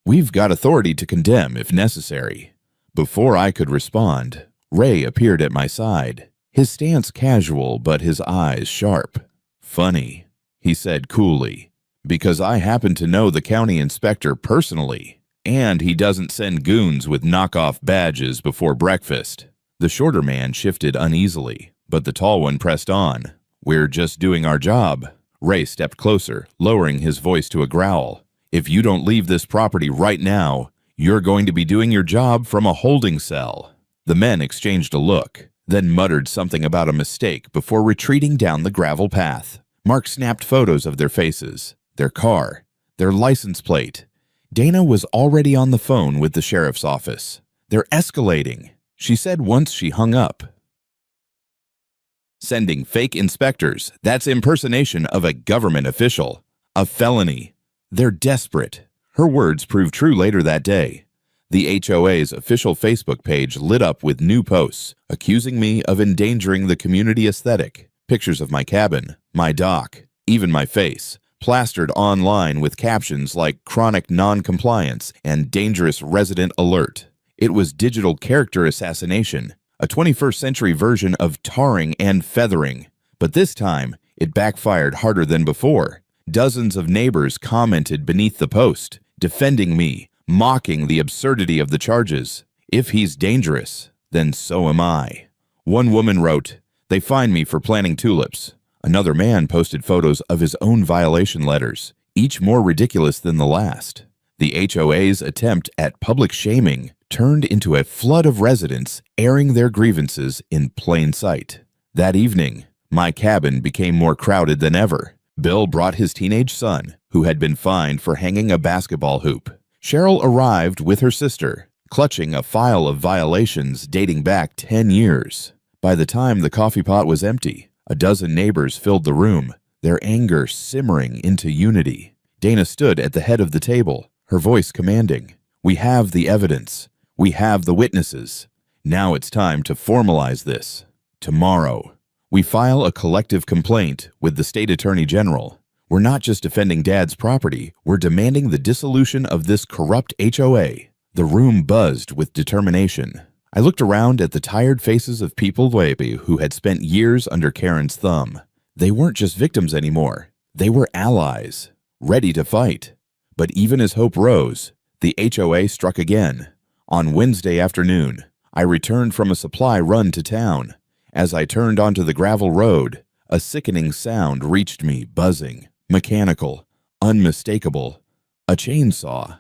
"We've got authority to condemn if necessary." Before I could respond, Ray appeared at my side, his stance casual but his eyes sharp. "Funny," he said coolly, "because I happen to know the county inspector personally, and he doesn't send goons with knockoff badges before breakfast." The shorter man shifted uneasily, but the tall one pressed on. "We're just doing our job." Ray stepped closer, lowering his voice to a growl. "If you don't leave this property right now, you're going to be doing your job from a holding cell." The men exchanged a look, then muttered something about a mistake before retreating down the gravel path. Mark snapped photos of their faces, their car, their license plate. Dana was already on the phone with the sheriff's office. "They're escalating," she said once she hung up. "Sending fake inspectors, that's impersonation of a government official. A felony. They're desperate." Her words proved true later that day. The HOA's official Facebook page lit up with new posts, accusing me of endangering the community aesthetic. Pictures of my cabin, my dock, even my face, plastered online with captions like "chronic non-compliance" and "dangerous resident alert." It was digital character assassination, a 21st century version of tarring and feathering. But this time, it backfired harder than before. Dozens of neighbors commented beneath the post, defending me, mocking the absurdity of the charges. "If he's dangerous, then so am I." One woman wrote, "They fined me for planting tulips." Another man posted photos of his own violation letters, each more ridiculous than the last. The HOA's attempt at public shaming turned into a flood of residents airing their grievances in plain sight. That evening, my cabin became more crowded than ever. Bill brought his teenage son, who had been fined for hanging a basketball hoop. Cheryl arrived with her sister, clutching a file of violations dating back 10 years. By the time the coffee pot was empty, a dozen neighbors filled the room, their anger simmering into unity. Dana stood at the head of the table, her voice commanding. We have the evidence. We have the witnesses. Now it's time to formalize this. Tomorrow, we file a collective complaint with the state attorney general. We're not just defending Dad's property, we're demanding the dissolution of this corrupt HOA. The room buzzed with determination. I looked around at the tired faces of people who had spent years under Karen's thumb. They weren't just victims anymore. They were allies, ready to fight. But even as hope rose, the HOA struck again. On Wednesday afternoon, I returned from a supply run to town. As I turned onto the gravel road, a sickening sound reached me, buzzing, mechanical, unmistakable, a chainsaw.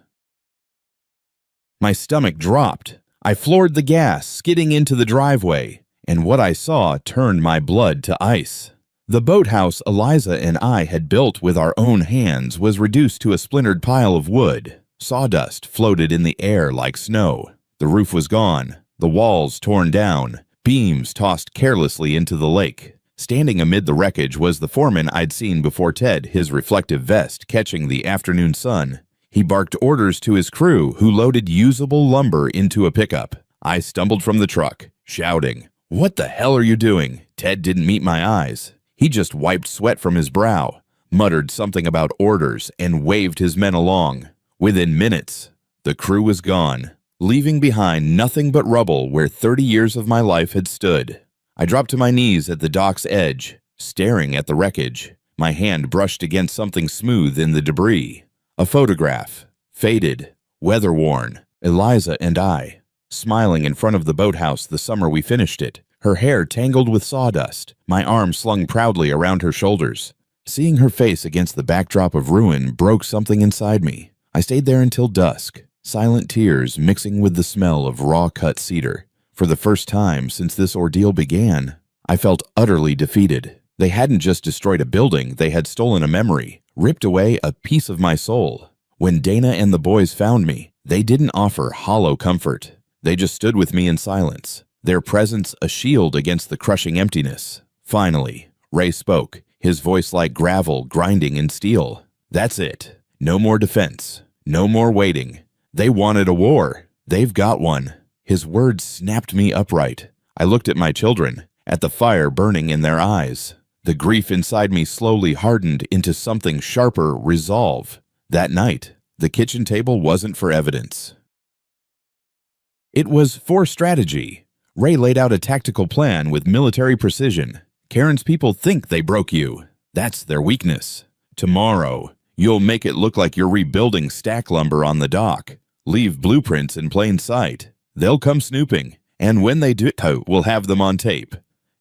My stomach dropped. I floored the gas, skidding into the driveway, and what I saw turned my blood to ice. The boathouse Eliza and I had built with our own hands was reduced to a splintered pile of wood. Sawdust floated in the air like snow. The roof was gone, the walls torn down, beams tossed carelessly into the lake. Standing amid the wreckage was the foreman I'd seen before Ted, his reflective vest catching the afternoon sun. He barked orders to his crew, who loaded usable lumber into a pickup. I stumbled from the truck, shouting, "What the hell are you doing?" Ted didn't meet my eyes. He just wiped sweat from his brow, muttered something about orders, and waved his men along. Within minutes, the crew was gone, leaving behind nothing but rubble where 30 years of my life had stood. I dropped to my knees at the dock's edge, staring at the wreckage. My hand brushed against something smooth in the debris. A photograph, faded, weather-worn, Eliza and I, smiling in front of the boathouse the summer we finished it, her hair tangled with sawdust, my arm slung proudly around her shoulders. Seeing her face against the backdrop of ruin broke something inside me. I stayed there until dusk, silent tears mixing with the smell of raw-cut cedar. For the first time since this ordeal began, I felt utterly defeated. They hadn't just destroyed a building, they had stolen a memory, ripped away a piece of my soul. When Dana and the boys found me, they didn't offer hollow comfort. They just stood with me in silence, their presence a shield against the crushing emptiness. Finally, Ray spoke, his voice like gravel grinding in steel. That's it. No more defense. No more waiting. They wanted a war. They've got one. His words snapped me upright. I looked at my children, at the fire burning in their eyes. The grief inside me slowly hardened into something sharper, resolve. That night, the kitchen table wasn't for evidence. It was for strategy. Ray laid out a tactical plan with military precision. Karen's people think they broke you. That's their weakness. Tomorrow, you'll make it look like you're rebuilding stack lumber on the dock. Leave blueprints in plain sight. They'll come snooping, and when they do, we'll have them on tape.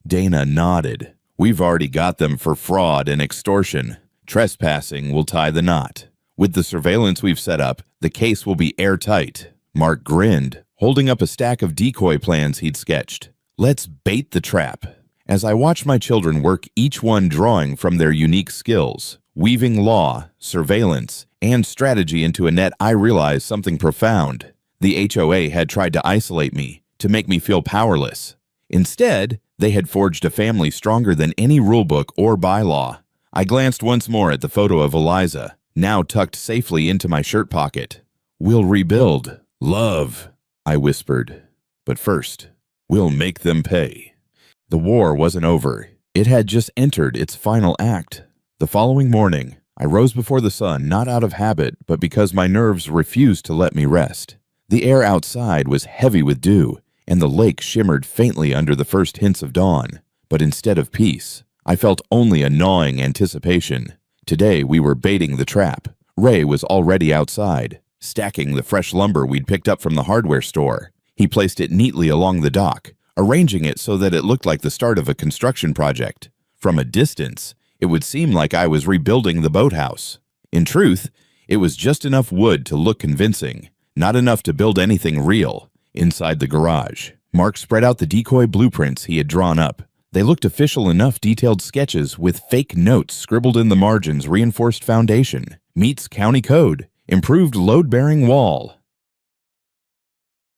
Dana nodded. We've already got them for fraud and extortion. Trespassing will tie the knot. With the surveillance we've set up, the case will be airtight. Mark grinned, holding up a stack of decoy plans he'd sketched. Let's bait the trap. As I watched my children work, each one drawing from their unique skills, weaving law, surveillance, and strategy into a net, I realized something profound. The HOA had tried to isolate me, to make me feel powerless. Instead, they had forged a family stronger than any rulebook or bylaw. I glanced once more at the photo of Eliza, now tucked safely into my shirt pocket. We'll rebuild. Love, I whispered. But first, we'll make them pay. The war wasn't over. It had just entered its final act. The following morning, I rose before the sun, not out of habit, but because my nerves refused to let me rest. The air outside was heavy with dew, and the lake shimmered faintly under the first hints of dawn. But instead of peace, I felt only a gnawing anticipation. Today we were baiting the trap. Ray was already outside, stacking the fresh lumber we'd picked up from the hardware store. He placed it neatly along the dock, arranging it so that it looked like the start of a construction project. From a distance, it would seem like I was rebuilding the boathouse. In truth, it was just enough wood to look convincing, not enough to build anything real. Inside the garage, Mark spread out the decoy blueprints he had drawn up. They looked official enough, detailed sketches with fake notes scribbled in the margins, reinforced foundation, meets county code, improved load-bearing wall.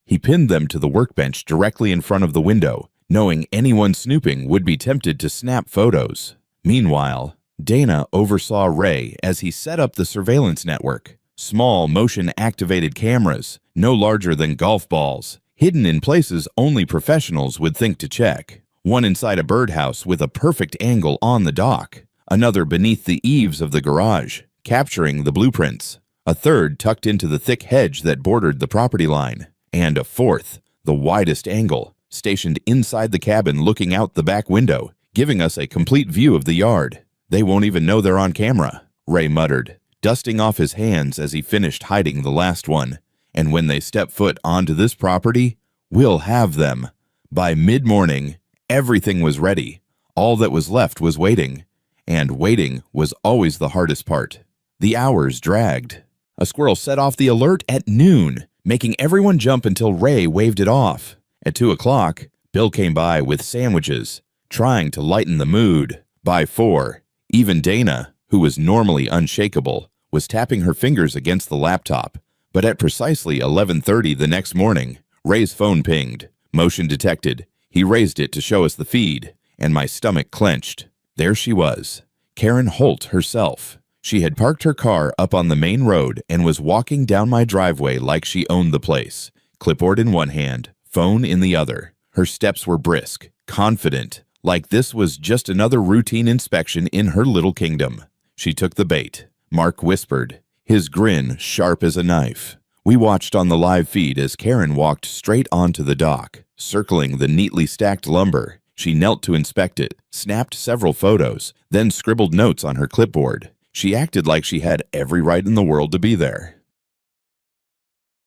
He pinned them to the workbench directly in front of the window, knowing anyone snooping would be tempted to snap photos. Meanwhile, Dana oversaw Ray as he set up the surveillance network. Small, motion-activated cameras, no larger than golf balls, hidden in places only professionals would think to check. One inside a birdhouse with a perfect angle on the dock. Another beneath the eaves of the garage, capturing the blueprints. A third tucked into the thick hedge that bordered the property line. And a fourth, the widest angle, stationed inside the cabin looking out the back window, giving us a complete view of the yard. They won't even know they're on camera, Ray muttered, dusting off his hands as he finished hiding the last one. And when they step foot onto this property, we'll have them. By mid-morning, everything was ready. All that was left was waiting. And waiting was always the hardest part. The hours dragged. A squirrel set off the alert at noon, making everyone jump until Ray waved it off. At 2 o'clock, Bill came by with sandwiches, trying to lighten the mood. By 4, even Dana, who was normally unshakable, was tapping her fingers against the laptop. But at precisely 11:30 the next morning, Ray's phone pinged. Motion detected. He raised it to show us the feed, and my stomach clenched. There she was, Karen Holt herself. She had parked her car up on the main road and was walking down my driveway like she owned the place, clipboard in one hand, phone in the other. Her steps were brisk, confident, like this was just another routine inspection in her little kingdom. She took the bait. Mark whispered, his grin sharp as a knife. We watched on the live feed as Karen walked straight onto the dock, circling the neatly stacked lumber. She knelt to inspect it, snapped several photos, then scribbled notes on her clipboard. She acted like she had every right in the world to be there.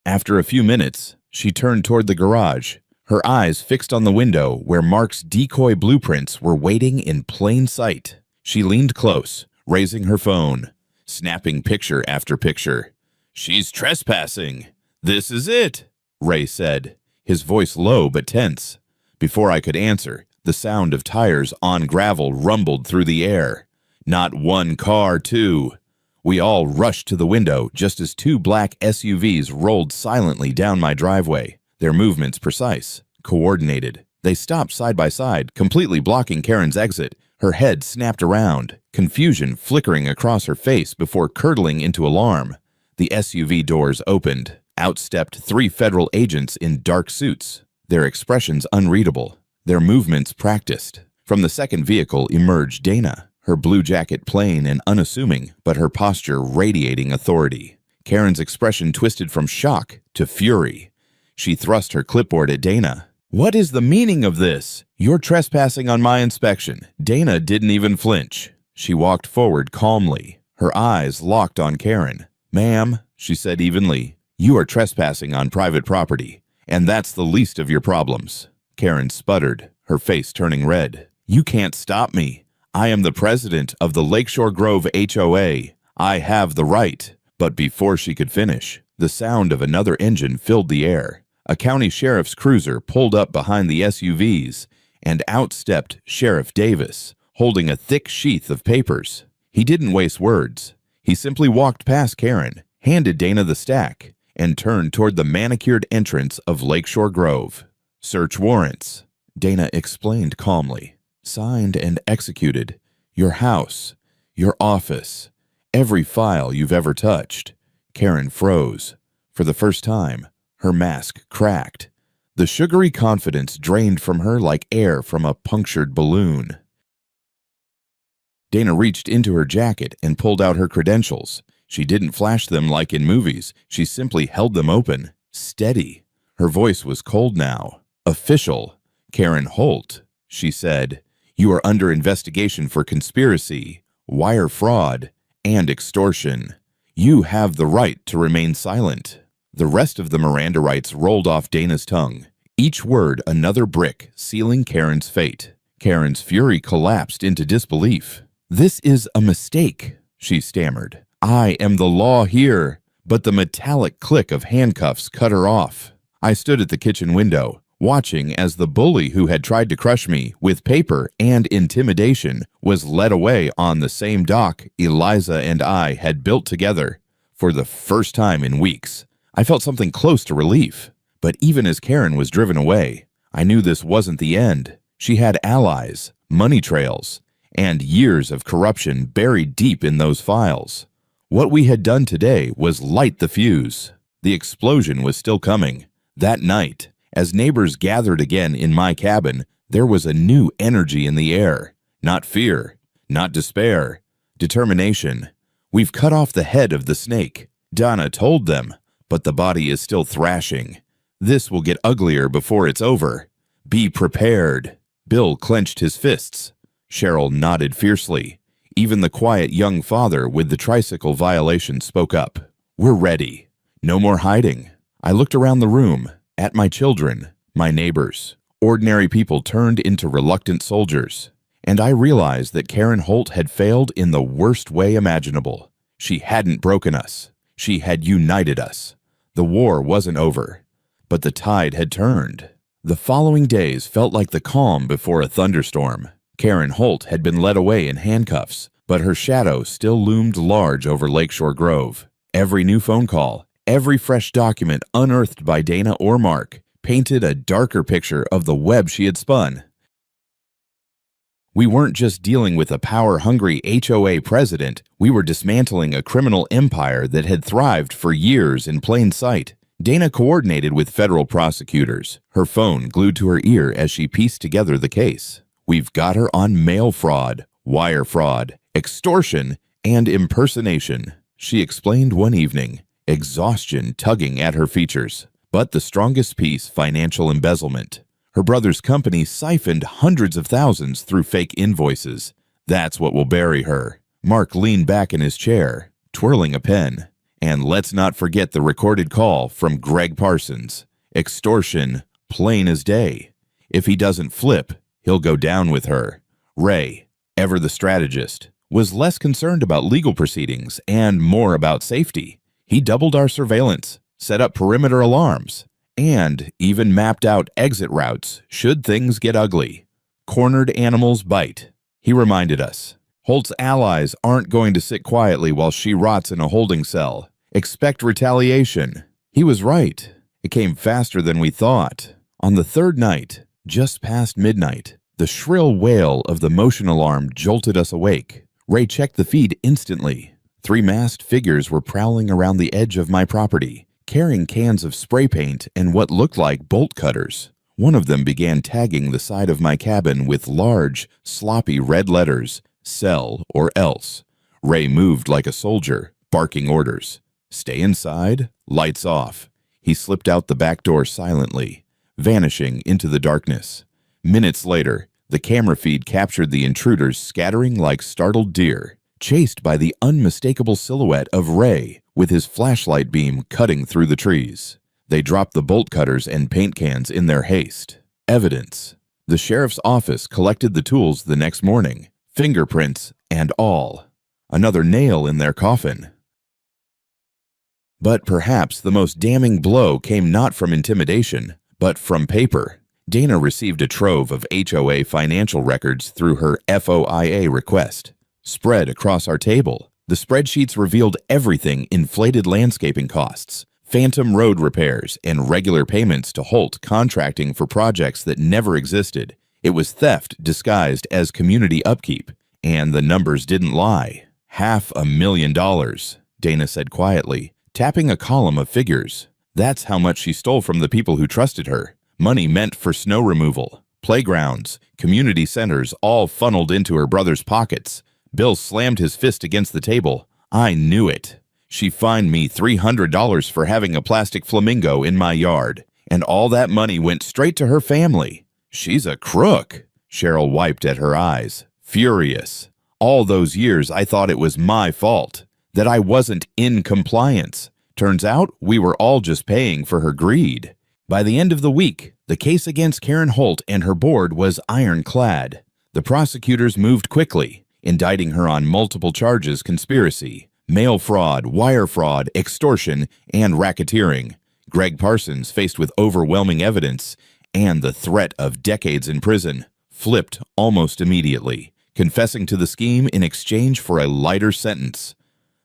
After a few minutes, she turned toward the garage, her eyes fixed on the window where Mark's decoy blueprints were waiting in plain sight. She leaned close, raising her phone, snapping picture after picture. "She's trespassing. This is it," Ray said, his voice low but tense. Before I could answer, the sound of tires on gravel rumbled through the air. Not one car, too. We all rushed to the window just as 2 black SUVs rolled silently down my driveway, their movements precise, coordinated. They stopped side by side, completely blocking Karen's exit. Her head snapped around, confusion flickering across her face before curdling into alarm. The SUV doors opened. Out stepped 3 federal agents in dark suits, their expressions unreadable, their movements practiced. From the second vehicle emerged Dana, her blue jacket plain and unassuming, but her posture radiating authority. Karen's expression twisted from shock to fury. She thrust her clipboard at Dana. "What is the meaning of this? You're trespassing on my inspection." Dana didn't even flinch. She walked forward calmly, her eyes locked on Karen. "Ma'am," she said evenly, "you are trespassing on private property, and that's the least of your problems." Karen sputtered, her face turning red. "You can't stop me. I am the president of the Lakeshore Grove HOA. I have the right." But before she could finish, the sound of another engine filled the air. A county sheriff's cruiser pulled up behind the SUVs, and out stepped Sheriff Davis, holding a thick sheath of papers. He didn't waste words. He simply walked past Karen, handed Dana the stack, and turned toward the manicured entrance of Lakeshore Grove. "Search warrants," Dana explained calmly. "Signed and executed. Your house, your office, every file you've ever touched." Karen froze. For the first time, her mask cracked. The sugary confidence drained from her like air from a punctured balloon. Dana reached into her jacket and pulled out her credentials. She didn't flash them like in movies. She simply held them open, steady. Her voice was cold now. "Official. Karen Holt," she said. "You are under investigation for conspiracy, wire fraud, and extortion. You have the right to remain silent." The rest of the Miranda rights rolled off Dana's tongue, each word another brick sealing Karen's fate. Karen's fury collapsed into disbelief. "This is a mistake," she stammered. "I am the law here." But the metallic click of handcuffs cut her off. I stood at the kitchen window, watching as the bully who had tried to crush me with paper and intimidation was led away on the same dock Eliza and I had built together. For the first time in weeks, I felt something close to relief. But even as Karen was driven away, I knew this wasn't the end. She had allies, money trails, and years of corruption buried deep in those files. What we had done today was light the fuse. The explosion was still coming. That night, as neighbors gathered again in my cabin, there was a new energy in the air. Not fear, not despair, determination. We've cut off the head of the snake, Donna told them, but the body is still thrashing. This will get uglier before it's over. Be prepared. Bill clenched his fists. Cheryl nodded fiercely. Even the quiet young father with the tricycle violation spoke up. We're ready. No more hiding. I looked around the room, at my children, my neighbors. Ordinary people turned into reluctant soldiers. And I realized that Karen Holt had failed in the worst way imaginable. She hadn't broken us. She had united us. The war wasn't over, but the tide had turned. The following days felt like the calm before a thunderstorm. Karen Holt had been led away in handcuffs, but her shadow still loomed large over Lakeshore Grove. Every new phone call, every fresh document unearthed by Dana or Mark, painted a darker picture of the web she had spun. We weren't just dealing with a power-hungry HOA president, we were dismantling a criminal empire that had thrived for years in plain sight. Dana coordinated with federal prosecutors, her phone glued to her ear as she pieced together the case. We've got her on mail fraud, wire fraud, extortion, and impersonation, she explained one evening, exhaustion tugging at her features. But the strongest piece, financial embezzlement. Her brother's company siphoned hundreds of thousands through fake invoices. That's what will bury her. Mark leaned back in his chair, twirling a pen. And let's not forget the recorded call from Greg Parsons. Extortion, plain as day. If he doesn't flip, he'll go down with her. Ray, ever the strategist, was less concerned about legal proceedings and more about safety. He doubled our surveillance, set up perimeter alarms, and even mapped out exit routes should things get ugly. Cornered animals bite, he reminded us. Holt's allies aren't going to sit quietly while she rots in a holding cell. Expect retaliation. He was right. It came faster than we thought. On the third night, just past midnight, the shrill wail of the motion alarm jolted us awake. Ray checked the feed instantly. 3 masked figures were prowling around the edge of my property, carrying cans of spray paint and what looked like bolt cutters. One of them began tagging the side of my cabin with large, sloppy red letters, "Sell or else." Ray moved like a soldier, barking orders. Stay inside, lights off. He slipped out the back door silently, vanishing into the darkness. Minutes later, the camera feed captured the intruders scattering like startled deer, chased by the unmistakable silhouette of Ray with his flashlight beam cutting through the trees. They dropped the bolt cutters and paint cans in their haste. Evidence. The sheriff's office collected the tools the next morning, fingerprints and all. Another nail in their coffin. But perhaps the most damning blow came not from intimidation, but from paper. Dana received a trove of HOA financial records through her FOIA request. Spread across our table, the spreadsheets revealed everything: inflated landscaping costs, phantom road repairs, and regular payments to Holt contracting for projects that never existed. It was theft disguised as community upkeep, and the numbers didn't lie. $500,000, Dana said quietly, tapping a column of figures. That's how much she stole from the people who trusted her. Money meant for snow removal, playgrounds, community centers, all funneled into her brother's pockets. Bill slammed his fist against the table. I knew it. She fined me $300 for having a plastic flamingo in my yard, and all that money went straight to her family. She's a crook. Cheryl wiped at her eyes, furious. All those years I thought it was my fault, that I wasn't in compliance. Turns out we were all just paying for her greed. By the end of the week, the case against Karen Holt and her board was ironclad. The prosecutors moved quickly, indicting her on multiple charges: conspiracy, mail fraud, wire fraud, extortion, and racketeering. Greg Parsons, faced with overwhelming evidence and the threat of decades in prison, flipped almost immediately, confessing to the scheme in exchange for a lighter sentence.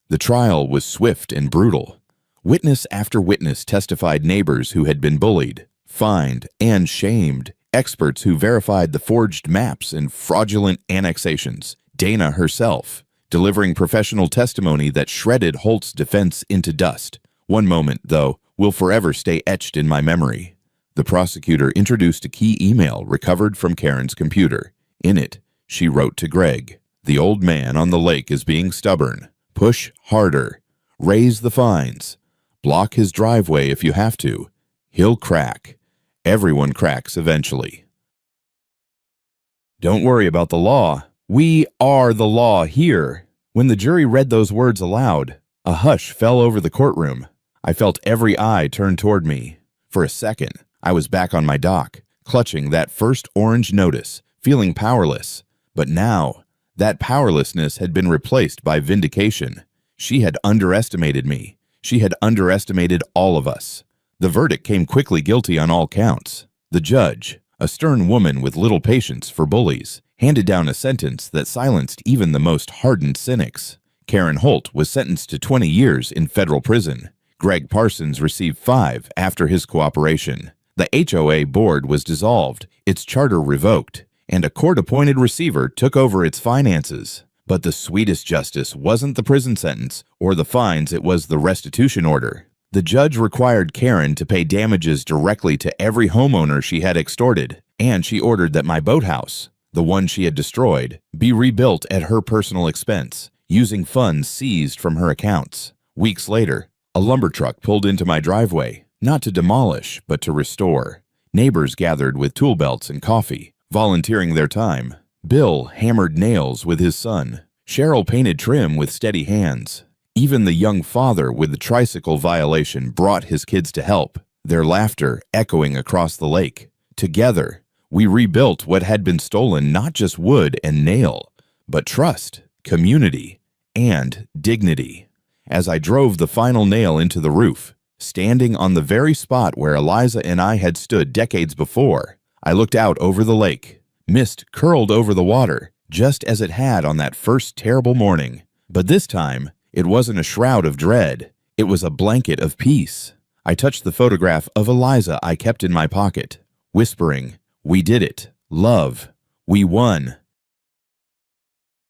The trial was swift and brutal. Witness after witness testified: neighbors who had been bullied, fined, and shamed, experts who verified the forged maps and fraudulent annexations, Dana herself, delivering professional testimony that shredded Holt's defense into dust. One moment, though, will forever stay etched in my memory. The prosecutor introduced a key email recovered from Karen's computer. In it, she wrote to Greg, "The old man on the lake is being stubborn. Push harder. Raise the fines. Block his driveway if you have to. He'll crack. Everyone cracks eventually. Don't worry about the law. We are the law here." When the jury read those words aloud, a hush fell over the courtroom. I felt every eye turn toward me. For a second, I was back on my dock, clutching that first orange notice, feeling powerless. But now, that powerlessness had been replaced by vindication. She had underestimated me. She had underestimated all of us. The verdict came quickly guilty on all counts. The judge, a stern woman with little patience for bullies, handed down a sentence that silenced even the most hardened cynics. Karen Holt was sentenced to 20 years in federal prison. Greg Parsons received 5 after his cooperation. The HOA board was dissolved, its charter revoked, and a court-appointed receiver took over its finances. But the sweetest justice wasn't the prison sentence or the fines, it was the restitution order. The judge required Karen to pay damages directly to every homeowner she had extorted, and she ordered that my boathouse, the one she had destroyed, be rebuilt at her personal expense, using funds seized from her accounts. Weeks later, a lumber truck pulled into my driveway, not to demolish, but to restore. Neighbors gathered with tool belts and coffee, volunteering their time. Bill hammered nails with his son. Cheryl painted trim with steady hands. Even the young father with the tricycle violation brought his kids to help, their laughter echoing across the lake. Together, we rebuilt what had been stolen, not just wood and nail, but trust, community, and dignity. As I drove the final nail into the roof, standing on the very spot where Eliza and I had stood decades before, I looked out over the lake. Mist curled over the water, just as it had on that first terrible morning. But this time, it wasn't a shroud of dread. It was a blanket of peace. I touched the photograph of Eliza I kept in my pocket, whispering, "We did it. Love. We won."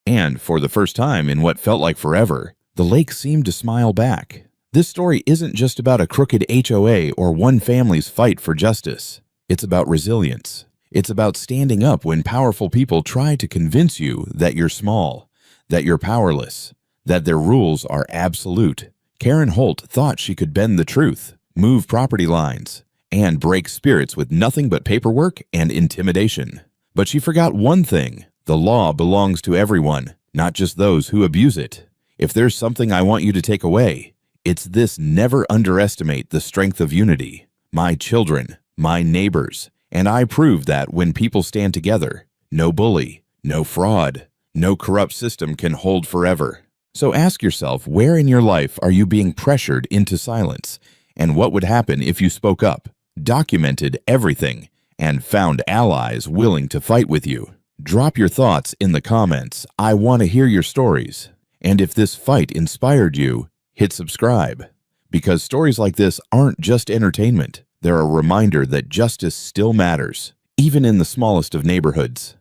And for the first time in what felt like forever, the lake seemed to smile back. This story isn't just about a crooked HOA or one family's fight for justice. It's about resilience. It's about standing up when powerful people try to convince you that you're small, that you're powerless, that their rules are absolute. Karen Holt thought she could bend the truth, move property lines, and break spirits with nothing but paperwork and intimidation. But she forgot one thing: the law belongs to everyone, not just those who abuse it. If there's something I want you to take away, it's this: never underestimate the strength of unity. My children, my neighbors, and I proved that when people stand together, no bully, no fraud, no corrupt system can hold forever. So ask yourself, where in your life are you being pressured into silence? And what would happen if you spoke up, documented everything, and found allies willing to fight with you? Drop your thoughts in the comments. I want to hear your stories. And if this fight inspired you, hit subscribe. Because stories like this aren't just entertainment. They're a reminder that justice still matters, even in the smallest of neighborhoods.